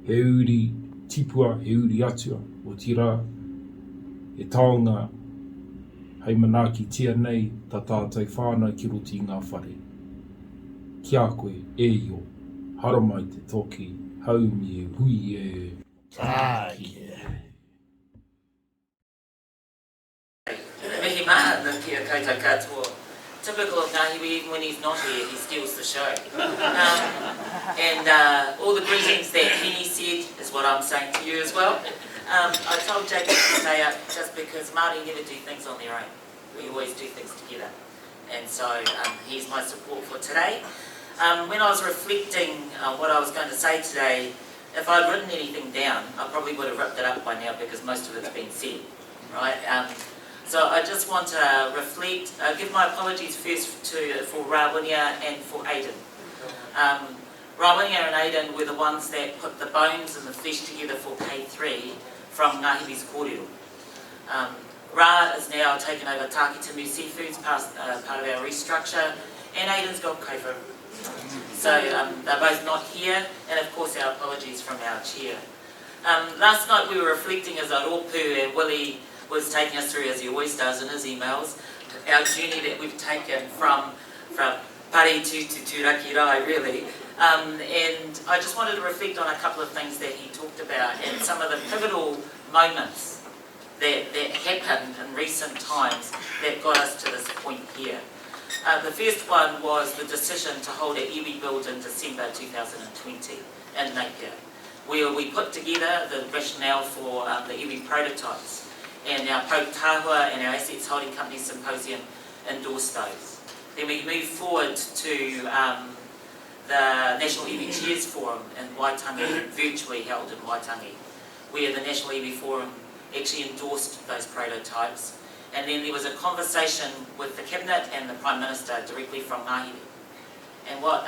He uri tipua, he uri atua, o tira e taonga hei manaki tia nei ta tātai whānau ki roti ngā whare. Kia koe e io, hara mai te toki, haumi e hui e. Tākie. Mihi maha na kia koutou katoa. Typical of Ngāti, even when he's not here, he steals the show. All the greetings that Henny said is what I'm saying to you as well. I told Jacob to stay up just because Māori never do things on their own. We always do things together. And so he's my support for today. When I was reflecting on what I was going to say today, if I'd written anything down, I probably would have ripped it up by now because most of it's been said, right? So I just want to reflect, give my apologies first for Rawunia and for Aidan. Rawunia and Aidan were the ones that put the bones and the flesh together for K3 from Ngāhiwi's kōrero. Ra is now taken over Tākitimu Seafoods, part of our restructure, and Aidan's got COVID. So they're both not here, and of course our apologies from our chair. Last night we were reflecting as Aropu and Willie was taking us through, as he always does in his emails, our journey that we've taken from Pari to Tūraki Rai, really. And I just wanted to reflect on a couple of things that he talked about and some of the pivotal moments that happened in recent times that got us to this point here. The first one was the decision to hold an iwi build in December 2020 in Napier, where we put together the rationale for the iwi prototypes, and our Pope Tahua and our Assets Holding Company Symposium endorsed those. Then we moved forward to the National Iwi Chairs Forum in Waitangi, virtually held in Waitangi, where the National Iwi Forum actually endorsed those prototypes. And then there was a conversation with the Cabinet and the Prime Minister directly from Ngāti. And what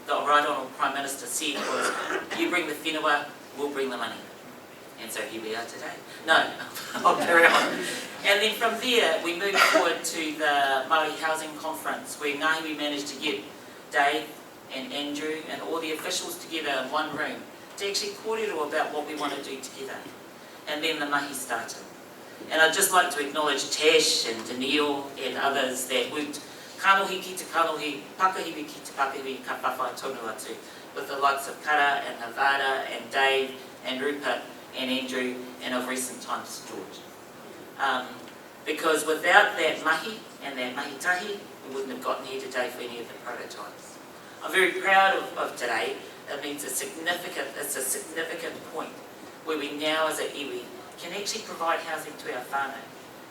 the Right Honourable Prime Minister said was, you bring the whenua, we'll bring the money. And so here we are today. No, I'll carry on. And then from there, we moved forward to the Māori Housing Conference, where Ngāti managed to get Dave and Andrew and all the officials together in one room to actually kōrero about what we want to do together. And then the mahi started. And I'd just like to acknowledge Tash and Daniel and others that worked kanohi ki te kanohi, pakahiwi ki te pakahiwi, ka whawhai tonu atu, with the likes of Kura and Havada and Dave and Rupert and Andrew and of recent times George. Because without that mahi and that mahitahi, we wouldn't have gotten here today for any of the prototypes. I'm very proud of today. It means it's a significant point where we now as a iwi can actually provide housing to our whānau,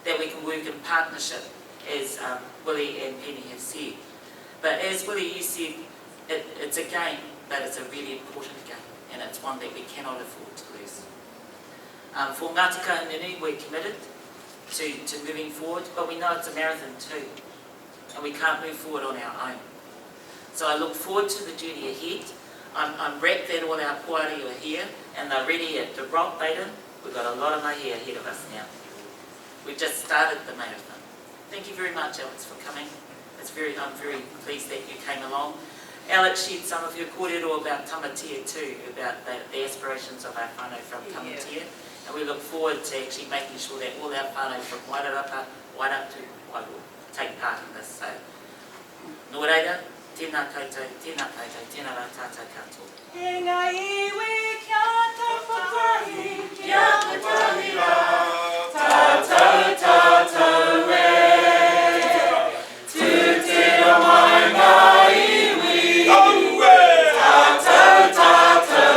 that we can work in partnership, as Willie and Penny have said. But as Willie, you said, it's a game, but it's a really important game, and it's one that we cannot afford to lose. For Ngāti Kahungunu, we're committed to moving forward, but we know it's a marathon too, and we can't move forward on our own. So I look forward to the journey ahead. I'm wrapped that all our puari are here, and they're ready to rock Baden. We've got a lot of mahi ahead of us now. We've just started the marathon. Thank you very much, Alex, for coming. I'm very pleased that you came along. Alex shared some of your kōrero about tamatia too, about the aspirations of our whānau from tamatia. And we look forward to actually making sure that all our whānau from Wairarapa, Wairatu, Wairu take part in this. So, nō reira, tēnā koutou, tēnā rā tātou katoa. E ngā iwi kia taupatahi, kia patahi rā, tātou e. Tūtira mai ngā iwi, tātou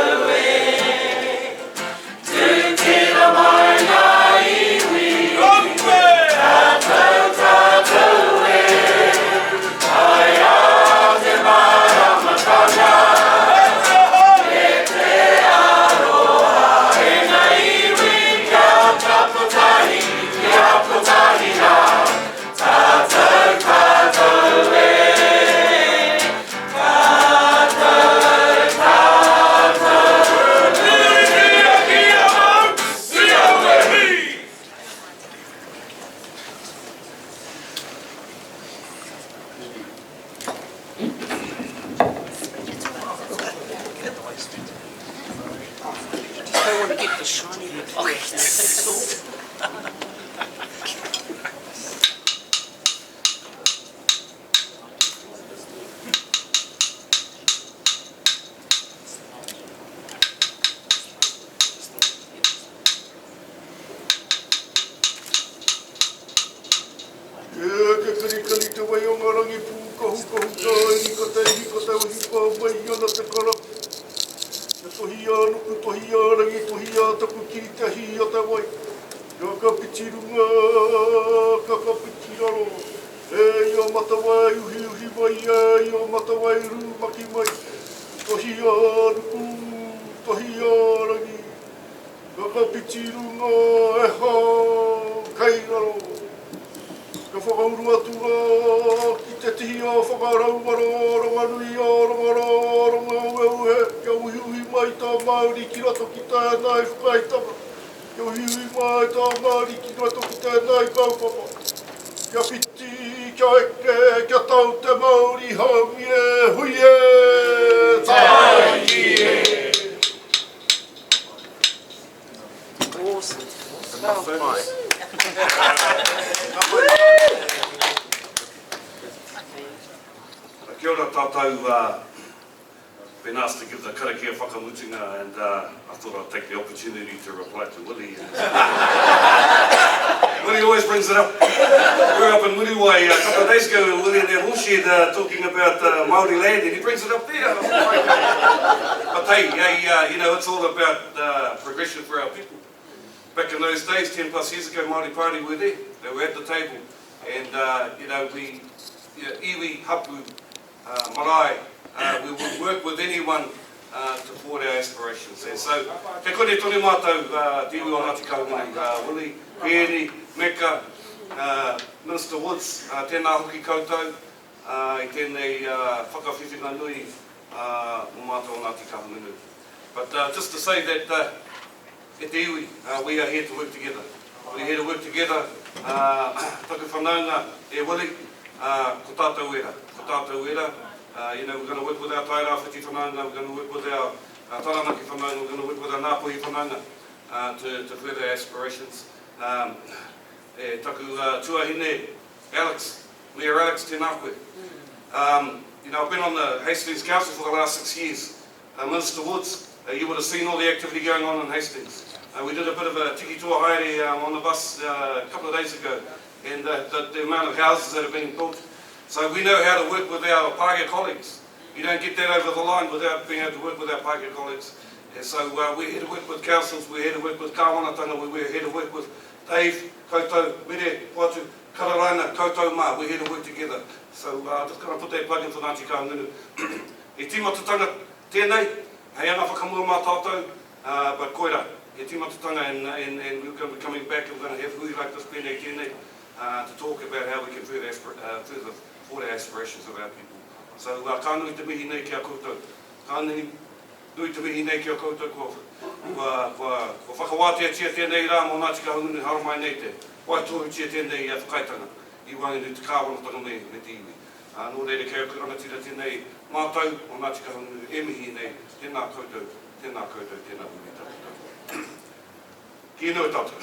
don't want to get the shiny bit. Kia ora tātou, been asked to give the karakia whakamutinga, and I thought I'd take the opportunity to reply to Willie. Willie always brings it up. We were up in Muriwai a couple of days ago, and Willie and their bullshit talking about Māori land, and he brings it up there. But hey, you know, it's all about progression for our people. Back in those days, 10 plus years ago, Māori Party were there. They were at the table, and you know, iwi, hapu, marae, we would work with anyone to support our aspirations. And so, te kore tōne mātou, te iwi o Ngāti Kahungunu, Willie, Pēri, Meka, Minister Woods, tēnā hoki koutou, I tēnei whakawhiwhinga nui o mātou o Ngāti Kahungunu. But just to say that e te iwi, we are here to work together. We're here to work together. Taku whanaunga e Willie, ko tātou era. Ko tātou era. You know, we're going to work with our tairāwhiti whanaunga, we're going to work with our taranaki whanaunga, we're going to work with our nāpuhi whanaunga to further aspirations. Taku tuahine, Alex, Mayor Alex, tēnā koe. You know, I've been on the Hastings Council for the last 6 years. Minister Woods, you would have seen all the activity going on in Hastings. We did a bit of a tiki toa haere on the bus a couple of days ago, and the amount of houses that have been built. So we know how to work with our Pākehā colleagues. You don't get that over the line without being able to work with our Pākehā colleagues. And so we're here to work with councils, we're here to work with kāwanatanga, we're here to work with Dave, koutou, Mere, Watu, Kararaina, koutou mā, we're here to work together. So just going to put that plug in for Ngāti Kahungunu. E timatatanga tēnei, hei ana whakamua mā tātou, but koira, e timatatanga, and we're going to be coming back and we're going to have hui like this pēnei tēnei to talk about how we can further for the aspirations of our people. So ka nui te mihi nei ki a koutou. Ka nui te mihi nei ki a koutou kua whakawātea tia tēnei rā mō Ngāti Kahungunu haramai nei te wai tōru tia tēnei whakaitanga I wāngi te kāwanatanga me te iwi. Nō reire kei kuranga tira tēnei mātou o Ngāti Kahungunu e mihi nei tēnā koutou, tēnā hui tātou. Ki nui tātou.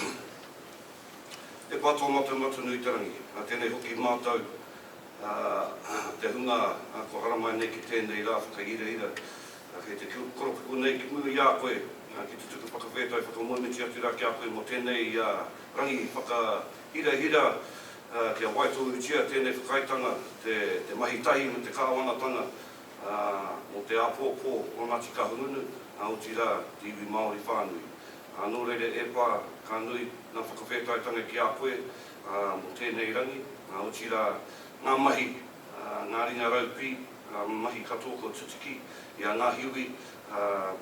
E pato matu nui tarangi. Tēnei hoki mātou te hunga ko haramai nei ki tēnei rā whakaira. Kei te koropuku nei ki mui ia koe. Ki te tuku whakawhetai whakamoimiti atu rā ki a koe mo tēnei rangi whakaira kia waitohu tia tēnei whakaitanga te mahitahi me te kāwanatanga mo te āpōpō o Ngāti Kahungunu o tira te iwi Māori whānui. Nō reire e pā ka nui nā whakawhetaitanga ki a koe mo tēnei rangi o tira ngā mahi, ngā ringa raupi, mahi katoko tutiki I a ngā hiwi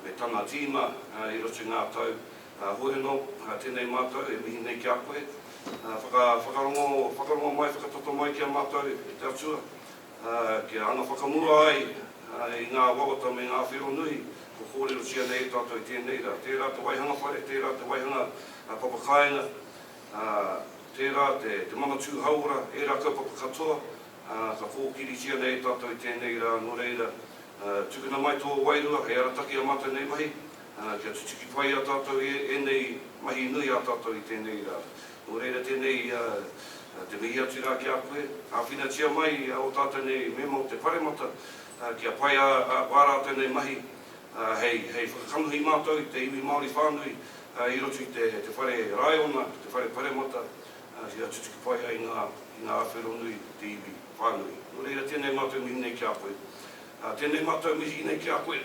me tana tīma I roto ngā tau hoheno tēnei mātou e mihi nei ki a koe. Whakarongo mai, whakatoto mai ki a mātou e te atua. Kia ana whakamura ai I ngā wawata me ngā whiro nui ko kōrero tia nei tātou I tēnei rā. Tērā te waihanga whare, tērā te waihanga Papa Kāinga, tērā te manatū haura, e rā kaupapa katoa, ka kōkiri tia nei tātou I tēnei rā, nō reira. Tukuna mai tō wairua, hei arataki a mātou nei mahi, Kia tutiki pai a tātou nei mahi nui a tātou I tēnei rā. Nō reira tēnei te mihi atu rā ki a koe. Āwhina tia mai o tātou nei mema o te paremata. Kia pai a wārā tēnei mahi. Hei whakakanuhi mātou I te iwi Māori whānui. I roto I te whare raiona, te whare paremata. Kia tutiki pai ai ngā awhero nui te iwi whānui. Nō reira tēnei mātou mihi nei ki a koe. Tēnei mātou mihi nei ki a koe.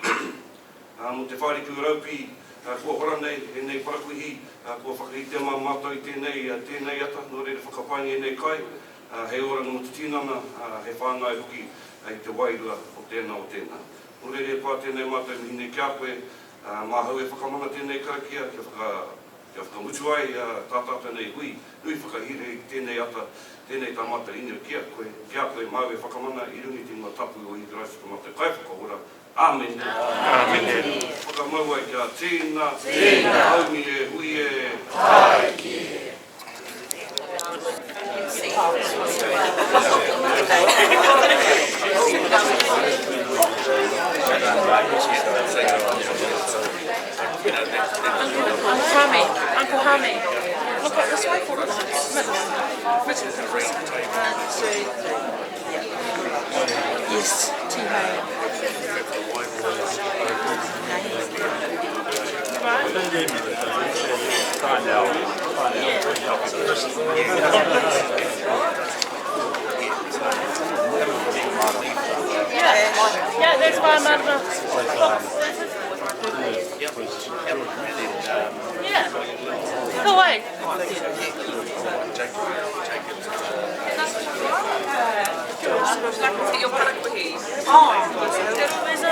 Mo te whāriku raupi, kua hora nei, nei parakuihi, kua whakahite mā mātou I tēnei ata, nō reira whakapaingi nei kai, hei ora no te tinana, hei whāngai hoki I te wairua o tēnā. Nō reira pā tēnei mātou mihi nei kia koe, mā hau e whakamana tēnei karakia, kia whakamutu ai tātātou nei hui, nui whakahire I tēnei ata, tēnei tāmata ina kia koe, mā e whakamana I rungi te ngā tapu o I graisi kamata kai whakahora. Amen. Amen. Whakamaua I kia tēnā, haumi e, hui e, tai ki e. Uncle Hami, look at this way for us. Yes, yeah, there's my mother. Yeah. Go away. Get your product with you. Oh, there's a